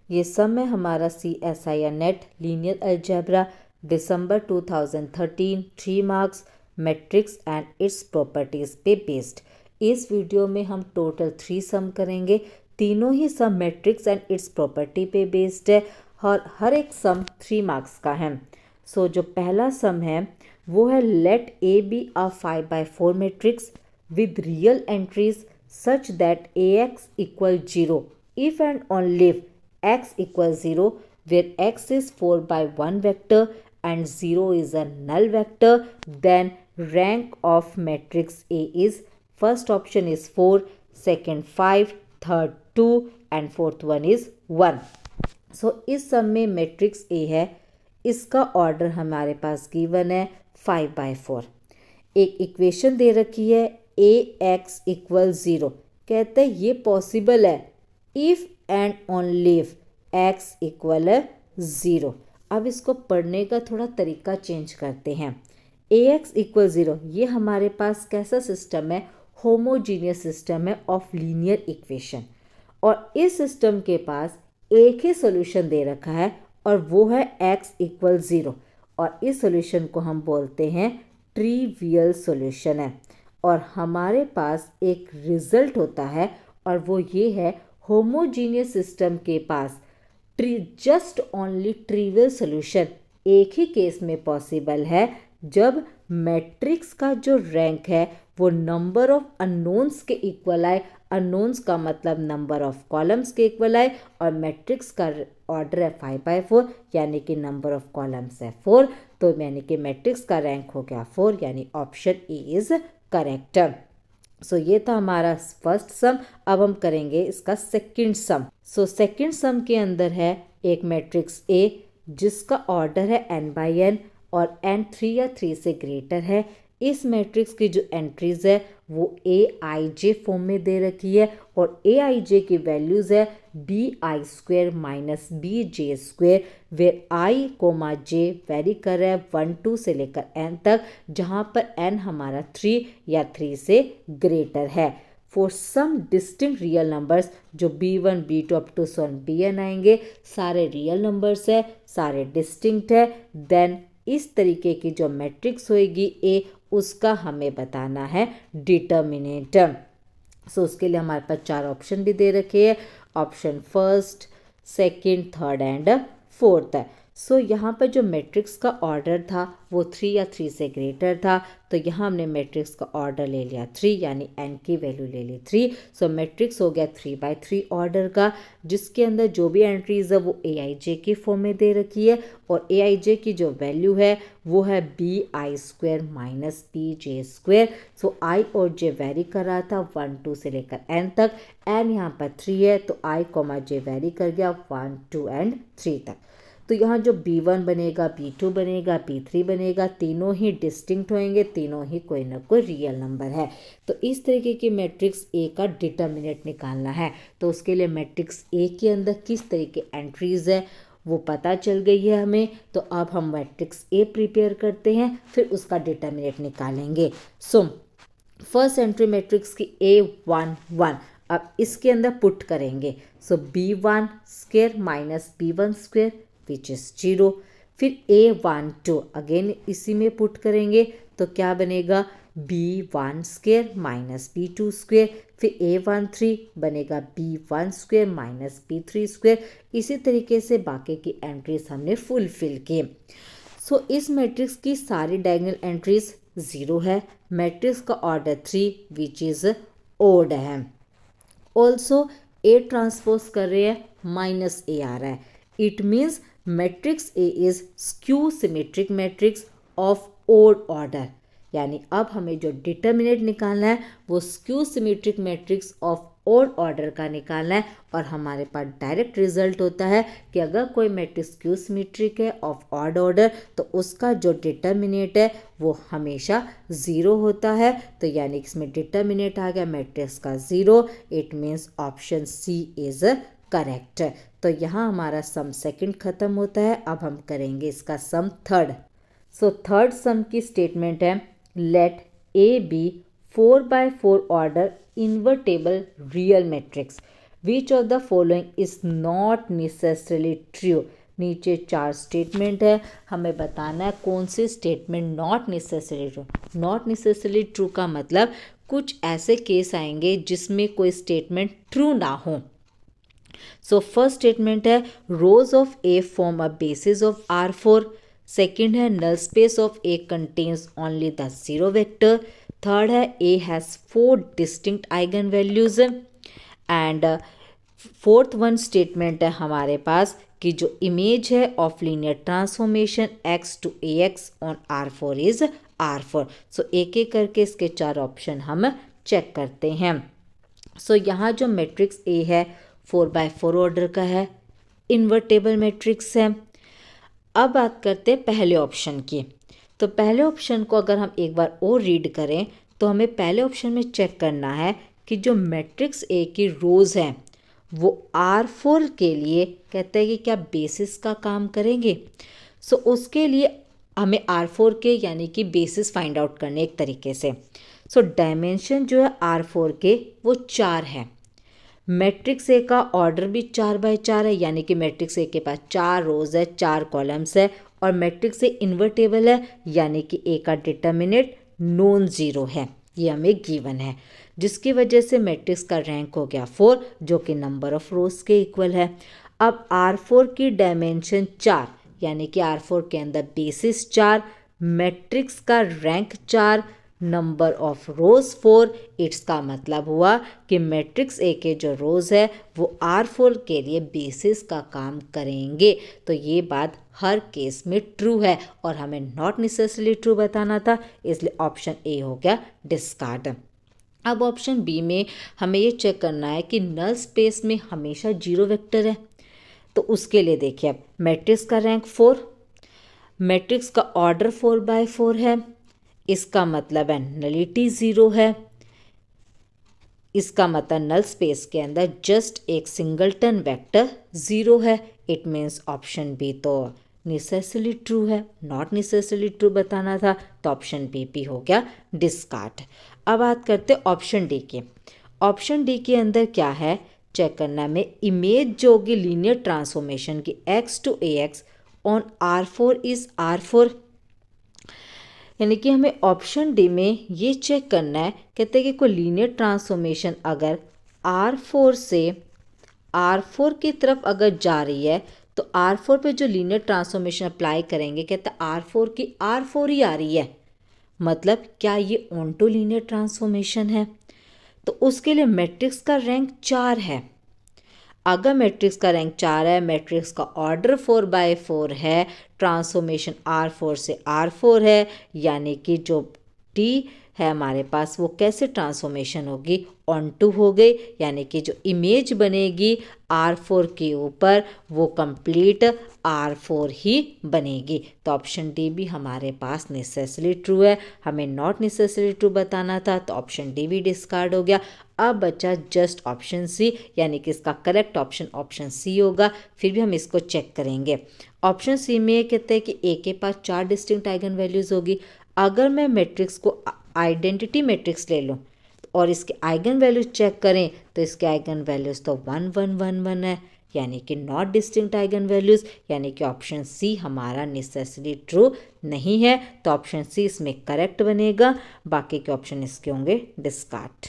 ये सम है हमारा CSIR NET linear algebra December 2013 3 marks matrix and its properties पे बेस्ड। इस वीडियो में हम टोटल 3 सम करेंगे। तीनों ही sum matrix and its property पे बेस्ड है और हर एक सम 3 मार्क्स का है। सो जो पहला सम है वो है let A be a 5/4 matrix with real entries such that AX equals 0 if and only if X equals 0 where X is 4/1 vector and 0 is a null vector, then rank of matrix A is first option is 4, second 5, third 2 and fourth one is 1. So इस सम में matrix A है, इसका order हमारे पास given है 5/4। एक equation दे रखी है AX equal 0। कहते हैं ये पॉसिबल है if and only if X equal 0। अब इसको पढ़ने का थोड़ा तरीका चेंज करते हैं। AX इक्वल 0 ये हमारे पास कैसा सिस्टम है, होमोजीनियस सिस्टम है ऑफ लीनियर इक्वेशन, और इस सिस्टम के पास एक ही सोल्यूशन दे रखा है और वो है X इक्वल 0, और इस सोल्यूशन को हम बोलते हैं ट्रिवियल सोल्यूशन है। और हमारे पास एक रिजल्ट होता है और वो ये है होमोजीनियस सिस्टम के पास जस्ट ओनली ट्रिवियल सोल्यूशन एक ही केस में पॉसिबल है जब मैट्रिक्स का जो रैंक है वो नंबर ऑफ अननोन्स के इक्वल आए। अननोन्स का मतलब नंबर ऑफ कॉलम्स के इक्वल आए, और मैट्रिक्स का ऑर्डर है 5/4 यानी कि नंबर ऑफ कॉलम्स है 4, तो यानी कि मैट्रिक्स का रैंक हो गया 4, यानी ऑप्शन ए इज करेक्ट। सो ये था हमारा फर्स्ट सम। अब हम करेंगे इसका सेकंड सम। सो सेकंड सम के अंदर है एक मैट्रिक्स A जिसका ऑर्डर है n/n और n 3 या 3 से ग्रेटर है। इस मैट्रिक्स की जो एंट्रीज है वो AIJ फॉर्म में दे रखी है, और AIJ की वैल्यूज़ है BI² minus BJ² where I, J vary कर रहा है 1 2 से लेकर n तक, जहाँ पर n हमारा 3 या 3 से ग्रेटर है। For some distinct real numbers जो B1 B2 up to Bn आएंगे, सारे रियल नंबर्स है, सारे डिस्टिंक्ट है, देन इस तरीके की जो मैट्रिक्स होएगी A उसका हमें बताना है डिटर्मिनेंट। सो उसके लिए हमारे पास 4 ऑप्शन भी दे रखे हैं, option first, second, third and fourth है। सो यहाँ पर जो मैट्रिक्स का ऑर्डर था वो 3 या 3 से ग्रेटर था, तो यहाँ हमने मैट्रिक्स का ऑर्डर ले लिया 3 यानी n की वैल्यू ले ली 3। सो मैट्रिक्स हो गया 3/3 ऑर्डर का, जिसके अंदर जो भी एंट्रीज है वो AIJ की फॉर्म में दे रखी है, और AIJ की जो वैल्यू है वो है BI² minus BJ²। So I और J वेरी कर रहा था 1 2 से लेकर n तक, n यहाँ पर 3 है तो I, J वेरी कर गया 1 2 एंड 3 तक। तो यहाँ जो B1 बनेगा, B2 बनेगा, B3 बनेगा, तीनों ही डिस्टिंक्ट होंगे, तीनों ही कोई ना कोई रियल नंबर है। तो इस तरीके की मैट्रिक्स A का डिटर्मिनेंट निकालना है, तो उसके लिए मैट्रिक्स A के अंदर किस तरीके एंट्रीज है वो पता चल गई है हमें। तो अब हम मैट्रिक्स A प्रिपेयर करते हैं, फिर उसका डिटर्मिनेंट निकालेंगे। सो फर्स्ट एंट्री मैट्रिक्स की A1 1, अब इसके अंदर पुट करेंगे। सो B1² minus B1² which is 0। फिर A12 अगेन इसी में पुट करेंगे तो क्या बनेगा B1² माइनस B2²। फिर A13 बनेगा B1² माइनस B3²। इसी तरीके से बाकी की एंट्रीज हमने फुलफिल की। सो इस मैट्रिक्स की सारी डायगोनल एंट्रीज 0 है। मैट्रिक्स का ऑर्डर 3 विच इज़ ओड है। ऑल्सो A ट्रांसपोज कर रहे हैं माइनस A आ रहा है, it means matrix A is skew symmetric matrix of odd order, यानी अब हमें जो डिटर्मिनेंट निकालना है वो skew symmetric matrix of odd order का निकालना है, और हमारे पास डायरेक्ट रिजल्ट होता है कि अगर कोई मैट्रिक्स स्क्यू सिमेट्रिक है ऑफ ऑड ऑर्डर तो उसका जो डिटर्मिनेंट है वो हमेशा 0 होता है। तो यानी इसमें डिटर्मिनेंट आ गया मैट्रिक्स का 0, it means option C is correct. तो यहाँ हमारा सम सेकंड खत्म होता है। अब हम करेंगे इसका सम थर्ड। सो थर्ड सम की स्टेटमेंट है let A B 4/4 order invertible real matrix. Which of the following is not necessarily true. नीचे 4 स्टेटमेंट है, हमें बताना है कौन सी statement not necessary true. Not necessarily true का मतलब कुछ ऐसे केस आएंगे जिसमें कोई स्टेटमेंट ट्रू ना हो। सो फर्स्ट स्टेटमेंट है rows of A form a basis of R4। Second है null space of A contains only the zero vector. Third है A has 4 distinct eigenvalues. And fourth one statement है हमारे पास कि जो इमेज है of linear transformation x to ax on R4 is R4। सो एक एक करके इसके 4 ऑप्शन हम चेक करते हैं। सो यहाँ जो मैट्रिक्स A है 4x4 ऑर्डर का है, इन्वर्टेबल मैट्रिक्स है। अब बात करते हैं पहले ऑप्शन की। तो पहले ऑप्शन को अगर हम एक बार और रीड करें तो हमें पहले ऑप्शन में चेक करना है कि जो मैट्रिक्स ए की रोज हैं वो R4 के लिए कहते हैं कि क्या बेसिस का काम करेंगे। सो उसके लिए हमें R4 के यानी कि बेसिस फाइंड आउट करने एक तरीके से। सो डायमेंशन जो है R4 के वो 4 है। मैट्रिक्स ए का ऑर्डर भी 4x4 है, यानी कि मैट्रिक्स ए के पास 4 रोज है, 4 कॉलम्स है, और मैट्रिक्स ए इन्वर्टेबल है यानी कि ए का डिटर्मिनेंट नॉन जीरो है, ये हमें गिवन है, जिसकी वजह से मैट्रिक्स का रैंक हो गया 4 जो कि नंबर ऑफ रोज के इक्वल है। अब R4 की डायमेंशन 4 यानी कि R4 के अंदर बेसिस 4, मैट्रिक्स का rank 4, number of rose 4। It's का मतलब हुआ कि मैट्रिक्स ए के जो रोज है वो R4 के लिए बेसिस का काम करेंगे। तो ये बात हर केस में ट्रू है और हमें नॉट नेसेसरीली ट्रू बताना था, इसलिए ऑप्शन ए हो गया डिस्कार्ड। अब ऑप्शन बी में हमें ये चेक करना है कि नल स्पेस में हमेशा जीरो वेक्टर है। तो उसके लिए देखिए अब मैट्रिक्स का रैंक 4, मैट्रिक्स का ऑर्डर 4x4 है, इसका मतलब है नलिटी 0 है। इसका मतलब नल स्पेस के अंदर जस्ट एक सिंगलटन वेक्टर 0 है। इट मीन्स ऑप्शन बी तो नेसेसरीली ट्रू है, नॉट नेसेसरीली ट्रू बताना था, तो ऑप्शन बी भी हो गया डिस्कार्ड। अब बात करते हैं ऑप्शन डी की। ऑप्शन डी के अंदर क्या है चेक करना में, इमेज जो होगी लीनियर ट्रांसफॉर्मेशन की x to ax on R4 is R4, यानी कि हमें ऑप्शन डी में ये चेक करना है, कहते हैं कि कोई लीनियर ट्रांसफॉर्मेशन अगर R4 से R4 की तरफ अगर जा रही है तो R4 पे जो लीनियर ट्रांसफॉर्मेशन अप्लाई करेंगे कहते हैं R4 की R4 ही आ रही है, मतलब क्या ये ऑन्टो लीनियर ट्रांसफॉर्मेशन है। तो उसके लिए मैट्रिक्स का रैंक 4 है। अगर मैट्रिक्स का रैंक 4 है, मैट्रिक्स का ऑर्डर 4x4 है, ट्रांसफॉर्मेशन R4 से R4 है, यानी कि जो टी है हमारे पास वो कैसे ट्रांसफॉर्मेशन होगी, ऑन टू हो गई, यानी कि जो इमेज बनेगी R4 के ऊपर वो कंप्लीट R4 ही बनेगी। तो ऑप्शन डी भी हमारे पास नेसेसरी ट्रू है, हमें नॉट नेसेसरी ट्रू बताना था, तो ऑप्शन डी भी डिस्कार्ड हो गया। अब बचा जस्ट ऑप्शन सी, यानी कि इसका करेक्ट ऑप्शन ऑप्शन सी होगा। फिर भी हम इसको चेक करेंगे। ऑप्शन सी में कहते हैं कि ए के पास 4 डिस्टिंक्ट आइगन वैल्यूज होगी। अगर मैं मैट्रिक्स को आइडेंटिटी मैट्रिक्स ले लूँ और इसके आइगन वैल्यूज चेक करें तो इसके आइगन वैल्यूज तो 1 1 1 1 है, यानी कि नॉट डिस्टिंक्ट आइगन वैल्यूज, यानी कि ऑप्शन सी हमारा नेसेसरी ट्रू नहीं है। तो ऑप्शन सी इसमें करेक्ट बनेगा, बाकी के ऑप्शन इसके होंगे डिस्कार्ड।